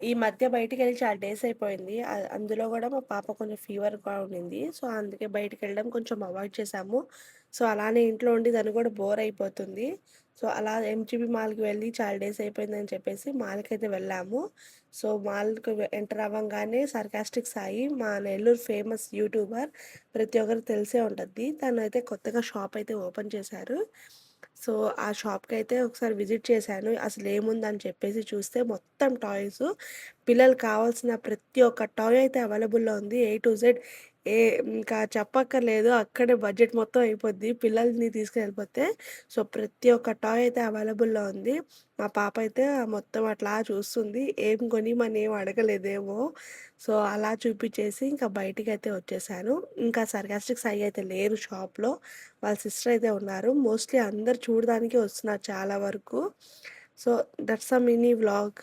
ఈ మధ్య బయటికెళ్ళి చాలా డేస్ అయిపోయింది. అందులో గూడా మా పాప కొంచెం ఫీవర్‌గా ఉండింది. సో, అందుకే బయటికెళ్ళడం కొంచెం అవాయిడ్ చేశాము. సో, అలానే ఇంట్లో ఉండి దానికి గూడా బోర్ అయిపోతుంది. సో, అలా ఎంజీబీ మాల్‌కి వెళ్ళి చాలా డేస్ అయిపోయిందని చెప్పేసి మాల్‌కైతే వెళ్ళాము. సో, మాల్‌కి ఎంటర్ అవ్వంగానే సర్కాస్టిక్ సాయి మా నెల్లూరు ఫేమస్ యూట్యూబర్. ప్రతి ఒక్కరికి తెలిసే ఉంటది. తనైతే కొత్తగా షాప్ అయితే ఓపెన్ చేశారు. సో, ఆ షాప్‌కైతే ఒకసారి విజిట్ చేశాను. అసలేముందని చెప్పేసి చూస్తే మొత్తం టాయ్సు. పిల్లలకి కావాల్సిన ప్రతి ఒక్క టాయ్ అయితే అవైలబుల్‌లో ఉంది. ఏ టు జెడ్ ఏ ఇంకా చెప్పక్కర్లేదు. అక్కడే బడ్జెట్ మొత్తం అయిపోద్ది పిల్లల్ని తీసుకెళ్ళిపోతే. సో, ప్రతి ఒక్క టాయ్ అయితే అవైలబుల్‌లో ఉంది. మా పాప అయితే మొత్తం అట్లా చూస్తుంది. ఏం కొనిమని ఏం అడగలేదేమో. సో, అలా చూపిచ్చేసి ఇంకా బయటికైతే వచ్చేసాను. ఇంకా సర్కాస్టిక్ సాయి అయితే లేరు షాప్‌లో. వాళ్ళ సిస్టర్ అయితే ఉన్నారు. మోస్ట్‌లీ అందరూ చూడడానికే వస్తున్నారు చాలా వరకు. So, that's a mini vlog.